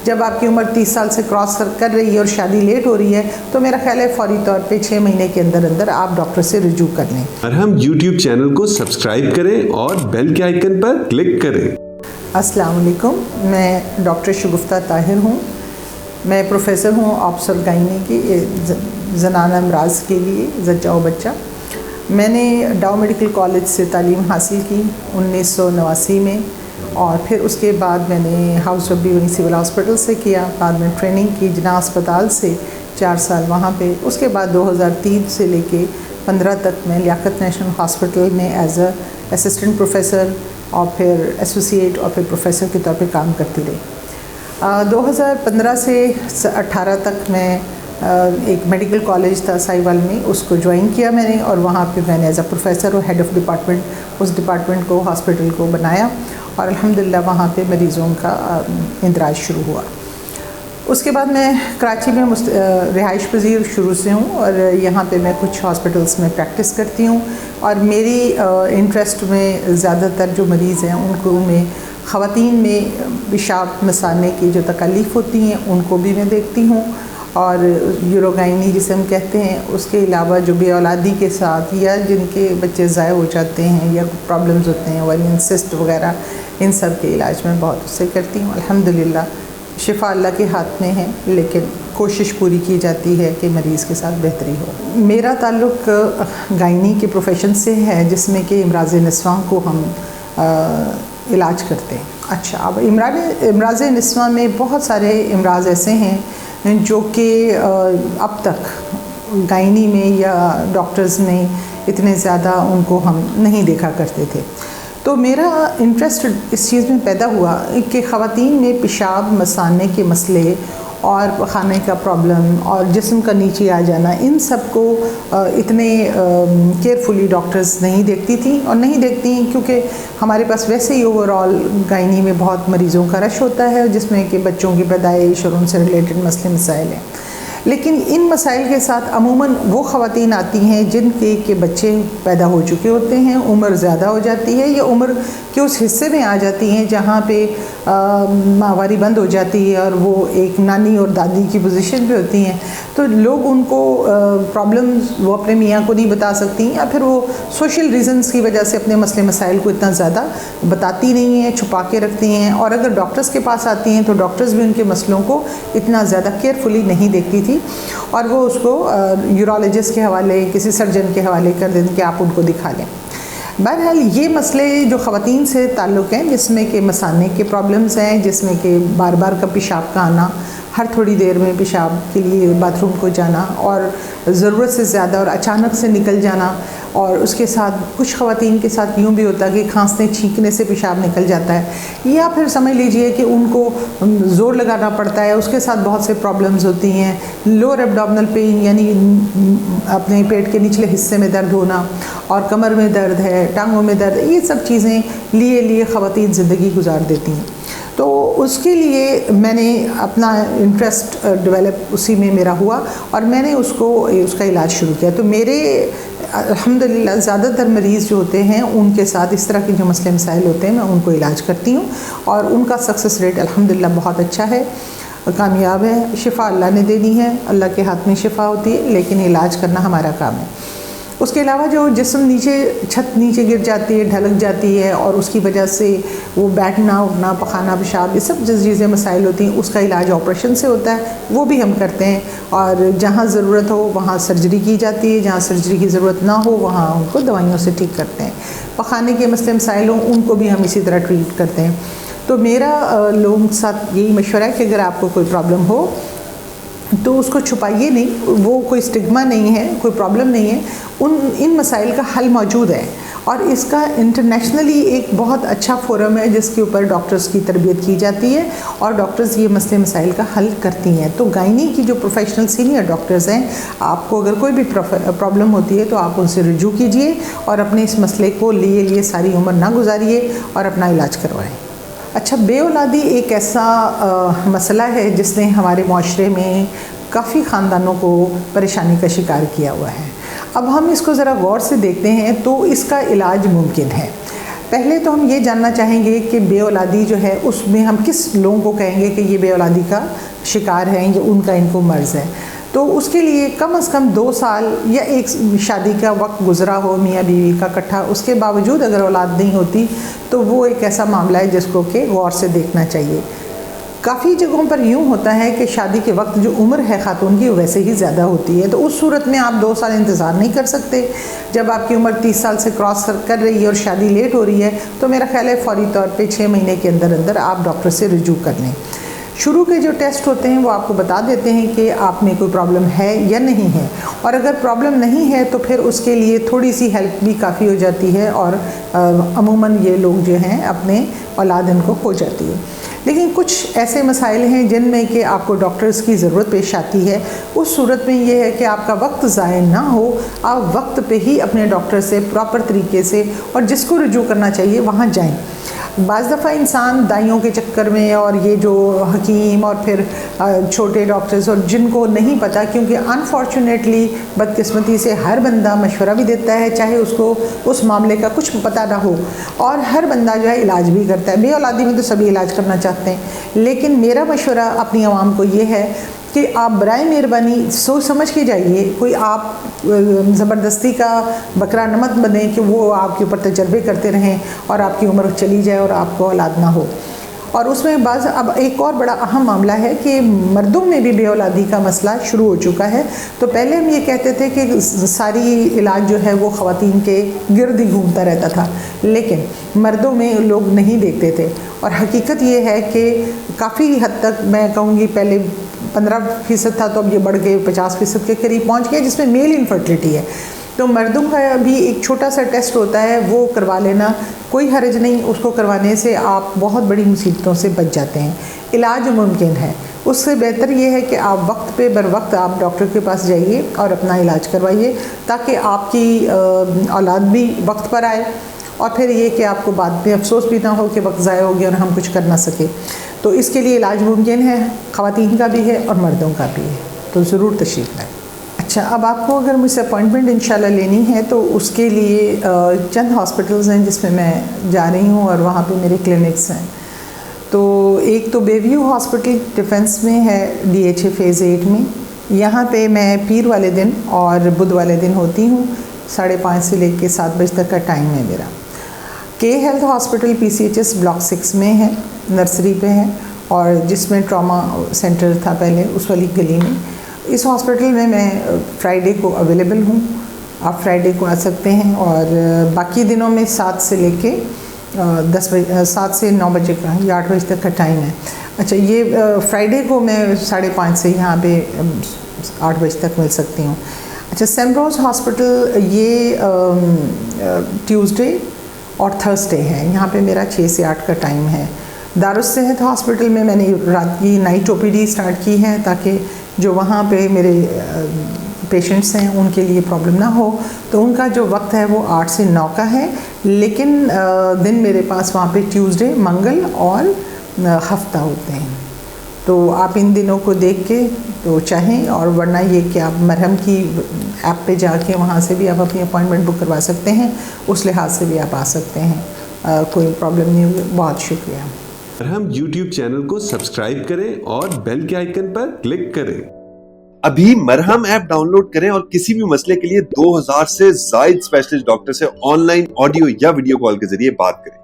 جب آپ کی عمر 30 سال سے کراس کر رہی ہے اور شادی لیٹ ہو رہی ہے تو میرا خیال ہے فوری طور پہ 6 مہینے کے اندر اندر آپ ڈاکٹر سے رجوع کر لیں. اور ہم یوٹیوب چینل کو سبسکرائب کریں اور بیل کے آئیکن پر کلک کریں. السلام علیکم، میں ڈاکٹر شگفتہ طاہر ہوں. میں پروفیسر ہوں آپس اور گائنی کی زنانہ امراض کے لیے زچہ و بچہ. میں نے ڈاؤ میڈیکل کالج سے تعلیم حاصل کی 1989 میں، اور پھر اس کے بعد میں نے ہاؤس ربی وہیں سول ہاسپٹل سے کیا. بعد میں ٹریننگ کی جناح اسپتال سے 4 سال وہاں پہ. اس کے بعد 2003 سے لے کے 15 تک میں لیاقت نیشنل ہاسپٹل میں ایز اے اسسٹنٹ پروفیسر اور پھر ایسوسیٹ اور پھر پروفیسر کے طور پہ کام کرتی رہی. 2015 سے 18 تک میں ایک میڈیکل کالج تھا سائیوال میں، اس کو جوائن کیا میں نے، اور وہاں پہ میں نے ایز اے پروفیسر اور ہیڈ آف ڈپارٹمنٹ اس ڈپارٹمنٹ کو ہاسپٹل کو بنایا، اور الحمدللہ وہاں پہ مریضوں کا اندراج شروع ہوا. اس کے بعد میں کراچی میں رہائش پذیر شروع سے ہوں، اور یہاں پہ میں کچھ ہاسپٹلس میں پریکٹس کرتی ہوں. اور میری انٹرسٹ میں زیادہ تر جو مریض ہیں ان کو میں خواتین میں پیشاب مثانے کی جو تکالیف ہوتی ہیں ان کو بھی میں دیکھتی ہوں، اور یوروگائنی جسے ہم کہتے ہیں، اس کے علاوہ جو بے اولادی کے ساتھ یا جن کے بچے ضائع ہو جاتے ہیں یا پرابلمز ہوتے ہیں اوورین سسٹ وغیرہ، ان سب کے علاج میں بہت اس سے کرتی ہوں. الحمدللہ شفا اللہ کے ہاتھ میں ہے، لیکن کوشش پوری کی جاتی ہے کہ مریض کے ساتھ بہتری ہو. میرا تعلق گائنی کے پروفیشن سے ہے، جس میں کہ امراض نسواں کو ہم علاج کرتے ہیں. اچھا، اب امراض نسواں میں بہت سارے امراض ایسے ہیں جو کہ اب تک گائنی میں یا ڈاکٹرز میں اتنے زیادہ ان کو ہم نہیں دیکھا کرتے تھے. تو میرا انٹرسٹ اس چیز میں پیدا ہوا کہ خواتین میں پیشاب مثانے کے مسئلے اور کھانے کا پرابلم اور جسم کا نیچے آ جانا، ان سب کو اتنے کیئرفلی ڈاکٹرز نہیں دیکھتی تھیں، اور نہیں دیکھتی ہیں کیونکہ ہمارے پاس ویسے ہی اوور آل گائنی میں بہت مریضوں کا رش ہوتا ہے، جس میں کہ بچوں کی پیدائش اور ان سے ریلیٹڈ مسئلے مسائل ہیں. لیکن ان مسائل کے ساتھ عموماً وہ خواتین آتی ہیں جن کے بچے پیدا ہو چکے ہوتے ہیں، عمر زیادہ ہو جاتی ہے، یا عمر کے اس حصے میں آ جاتی ہیں جہاں پہ ماہواری بند ہو جاتی ہے، اور وہ ایک نانی اور دادی کی پوزیشن پہ ہوتی ہیں. تو لوگ ان کو پرابلمز وہ اپنے میاں کو نہیں بتا سکتی، یا پھر وہ سوشل ریزنز کی وجہ سے اپنے مسئلے مسائل کو اتنا زیادہ بتاتی نہیں ہیں، چھپا کے رکھتی ہیں. اور اگر ڈاکٹرز کے پاس آتی ہیں تو ڈاکٹرز بھی ان کے مسئلوں کو اتنا زیادہ کیئرفلی نہیں دیکھتی تھی، اور وہ اس کو یورولوجسٹ کے حوالے، کسی سرجن کے حوالے کر دیں کہ آپ ان کو دکھا لیں. بہرحال یہ مسئلے جو خواتین سے تعلق ہیں، جس میں کہ مثانے کے پرابلمز ہیں، جس میں کہ بار بار کا پیشاب کا آنا، ہر تھوڑی دیر میں پیشاب کے لیے باتھ روم کو جانا، اور ضرورت سے زیادہ اور اچانک سے نکل جانا، اور اس کے ساتھ کچھ خواتین کے ساتھ یوں بھی ہوتا ہے کہ کھانسنے چھینکنے سے پیشاب نکل جاتا ہے، یا پھر سمجھ لیجئے کہ ان کو زور لگانا پڑتا ہے، اس کے ساتھ بہت سے پرابلمز ہوتی ہیں. لوور ایبڈومنل پین یعنی اپنے پیٹ کے نچلے حصے میں درد ہونا، اور کمر میں درد ہے، ٹانگوں میں درد، یہ سب چیزیں لیے خواتین زندگی گزار دیتی ہیں. تو اس کے لیے میں نے اپنا انٹرسٹ ڈیولپ اسی میں میرا ہوا، اور میں نے اس کا علاج شروع کیا. تو میرے الحمدللہ زیادہ تر مریض جو ہوتے ہیں ان کے ساتھ اس طرح کے جو مسئلے مسائل ہوتے ہیں میں ان کو علاج کرتی ہوں، اور ان کا سکسیس ریٹ الحمدللہ بہت اچھا ہے، کامیاب ہے. شفا اللہ نے دینی ہے، اللہ کے ہاتھ میں شفا ہوتی ہے، لیکن علاج کرنا ہمارا کام ہے. اس کے علاوہ جو جسم چھت نیچے گر جاتی ہے، ڈھلک جاتی ہے، اور اس کی وجہ سے وہ بیٹھنا اٹھنا، پخانا پیشاب، یہ سب چیزیں مسائل ہوتی ہیں، اس کا علاج آپریشن سے ہوتا ہے، وہ بھی ہم کرتے ہیں. اور جہاں ضرورت ہو وہاں سرجری کی جاتی ہے، جہاں سرجری کی ضرورت نہ ہو وہاں ان کو دوائیوں سے ٹھیک کرتے ہیں. پخانے کے مسئلے مسائل ہوں ان کو بھی ہم اسی طرح ٹریٹ کرتے ہیں. تو میرا لوگوں کے ساتھ یہی مشورہ ہے کہ اگر آپ کو کوئی پرابلم ہو تو اس کو چھپائیے نہیں، وہ کوئی اسٹگما نہیں ہے، کوئی پرابلم نہیں ہے. ان مسائل کا حل موجود ہے، اور اس کا انٹرنیشنلی ایک بہت اچھا فورم ہے جس کے اوپر ڈاکٹرز کی تربیت کی جاتی ہے، اور ڈاکٹرز یہ مسئلے مسائل کا حل کرتی ہیں. تو گائنی کی جو پروفیشنل سینئر ڈاکٹرز ہیں، آپ کو اگر کوئی بھی پرابلم ہوتی ہے تو آپ ان سے رجوع کیجئے، اور اپنے اس مسئلے کو لیے ساری عمر نہ گزاریے، اور اپنا علاج کروائیں. اچھا، بے اولادی ایک ایسا مسئلہ ہے جس نے ہمارے معاشرے میں کافی خاندانوں کو پریشانی کا شکار کیا ہوا ہے. اب ہم اس کو ذرا غور سے دیکھتے ہیں تو اس کا علاج ممکن ہے. پہلے تو ہم یہ جاننا چاہیں گے کہ بے اولادی جو ہے اس میں ہم کس لوگوں کو کہیں گے کہ یہ بے اولادی کا شکار ہیں یا ان کو مرض ہے. تو اس کے لیے کم از کم 2 سال یا ایک شادی کا وقت گزرا ہو میاں بیوی کا اکٹھا، اس کے باوجود اگر اولاد نہیں ہوتی تو وہ ایک ایسا معاملہ ہے جس کو کہ غور سے دیکھنا چاہیے. کافی جگہوں پر یوں ہوتا ہے کہ شادی کے وقت جو عمر ہے خاتون کی ویسے ہی زیادہ ہوتی ہے، تو اس صورت میں آپ 2 سال انتظار نہیں کر سکتے. جب آپ کی عمر 30 سال سے کراس کر رہی ہے اور شادی لیٹ ہو رہی ہے تو میرا خیال ہے فوری طور پہ 6 مہینے کے اندر اندر آپ ڈاکٹر سے رجوع کر لیں. شروع کے جو ٹیسٹ ہوتے ہیں وہ آپ کو بتا دیتے ہیں کہ آپ میں کوئی پرابلم ہے یا نہیں ہے، اور اگر پرابلم نہیں ہے تو پھر اس کے لیے تھوڑی سی ہیلپ بھی کافی ہو جاتی ہے، اور عموماً یہ لوگ جو ہیں اپنے اولاد ان کو ہو جاتی ہے. لیکن کچھ ایسے مسائل ہیں جن میں کہ آپ کو ڈاکٹرز کی ضرورت پیش آتی ہے. اس صورت میں یہ ہے کہ آپ کا وقت ضائع نہ ہو، آپ وقت پہ ہی اپنے ڈاکٹر سے پراپر طریقے سے اور جس کو رجوع کرنا چاہیے وہاں جائیں. بعض دفعہ انسان دائیوں کے چکر میں اور یہ جو حکیم اور پھر چھوٹے ڈاکٹرز اور جن کو نہیں پتہ، کیونکہ انفارچونیٹلی بدقسمتی سے ہر بندہ مشورہ بھی دیتا ہے چاہے اس کو اس معاملے کا کچھ پتہ نہ ہو، اور ہر بندہ جو ہے علاج بھی کرتا ہے. بے اولادی میں تو سبھی علاج کرنا چاہتے ہیں، لیکن میرا مشورہ اپنی عوام کو یہ ہے کہ آپ برائے مہربانی سوچ سمجھ کے جائیے. کوئی آپ زبردستی کا بکرا نہ مت بنے کہ وہ آپ کے اوپر تجربے کرتے رہیں اور آپ کی عمر چلی جائے اور آپ کو اولاد نہ ہو. اور اس میں اب ایک اور بڑا اہم معاملہ ہے کہ مردوں میں بھی بے اولادی کا مسئلہ شروع ہو چکا ہے. تو پہلے ہم یہ کہتے تھے کہ ساری علاج جو ہے وہ خواتین کے گرد ہی گھومتا رہتا تھا، لیکن مردوں میں لوگ نہیں دیکھتے تھے. اور حقیقت یہ ہے کہ کافی حد تک میں کہوں گی پہلے 15% تھا تو اب یہ بڑھ کے 50% کے قریب پہنچ گیا، جس میں میل انفرٹیلٹی ہے. تو مردوں کا بھی ایک چھوٹا سا ٹیسٹ ہوتا ہے، وہ کروا لینا کوئی حرج نہیں. اس کو کروانے سے آپ بہت بڑی مصیبتوں سے بچ جاتے ہیں. علاج ممکن ہے. اس سے بہتر یہ ہے کہ آپ وقت پہ بر وقت آپ ڈاکٹر کے پاس جائیے اور اپنا علاج کروائیے، تاکہ آپ کی اولاد بھی وقت پر آئے، اور پھر یہ کہ آپ کو بعد میں افسوس بھی نہ ہو کہ وقت ضائع ہو گیا اور ہم کچھ کر نہ سکے. تو اس کے لیے علاج ممکن ہے، خواتین کا بھی ہے اور مردوں کا بھی ہے. تو ضرور تشریف لائیں. اچھا، اب آپ کو اگر مجھ سے اپوائنٹمنٹ انشاءاللہ لینی ہے تو اس کے لیے چند ہاسپٹلز ہیں جس میں میں جا رہی ہوں اور وہاں پہ میرے کلینکس ہیں. تو ایک تو بے ویو ہاسپٹل ڈیفنس میں ہے DHA فیز 8 میں. یہاں پہ میں پیر والے دن اور بدھ والے دن ہوتی ہوں. 5:30 سے لے کے 7 بجے تک کا ٹائم ہے میرا. کے ہیلتھ ہاسپٹل PCHS بلاک 6 میں ہے، نرسری پہ ہے، اور جس میں ٹراما سینٹر تھا پہلے اس والی گلی میں. اس ہاسپٹل میں فرائیڈے کو اویلیبل ہوں. آپ فرائیڈے کو آ سکتے ہیں، اور باقی دنوں میں 7 سے لے کے 7 سے 9 بجے کا یا 8 بجے تک کا ٹائم ہے. اچھا، یہ فرائیڈے کو میں 5:30 سے یہاں پہ 8 بجے تک مل سکتی ہوں. اچھا، سیمروز ہاسپٹل یہ ٹیوزڈے اور تھرسڈے ہے. یہاں پہ میرا 6 سے 8 کا ٹائم ہے. دارالصحت ہاسپٹل میں نے رات کی نائٹ OPD اسٹارٹ کی ہے، تاکہ جو وہاں پہ میرے پیشنٹس ہیں ان کے لیے پرابلم نہ ہو. تو ان کا جو وقت ہے وہ 8 سے 9 کا ہے، لیکن دن میرے پاس وہاں پہ ٹیوزڈے، منگل اور ہفتہ ہوتے ہیں. تو آپ ان دنوں کو دیکھ کے تو چاہیں، اور ورنہ یہ کہ آپ مرہم کی ایپ پہ جا کے وہاں سے بھی آپ اپنی اپوائنٹمنٹ بک کروا سکتے ہیں. اس لحاظ سے بھی آپ آ سکتے ہیں. کوئی پرابلم نہیں ہوگی. بہت شکریہ. مرہم YouTube چینل کو سبسکرائب کریں اور بیل کے آئیکن پر کلک کریں. ابھی مرہم ایپ ڈاؤن لوڈ کریں اور کسی بھی مسئلے کے لیے 2000 سے زائد اسپیشلسٹ ڈاکٹر سے آن لائن آڈیو یا ویڈیو کال کے ذریعے بات کریں.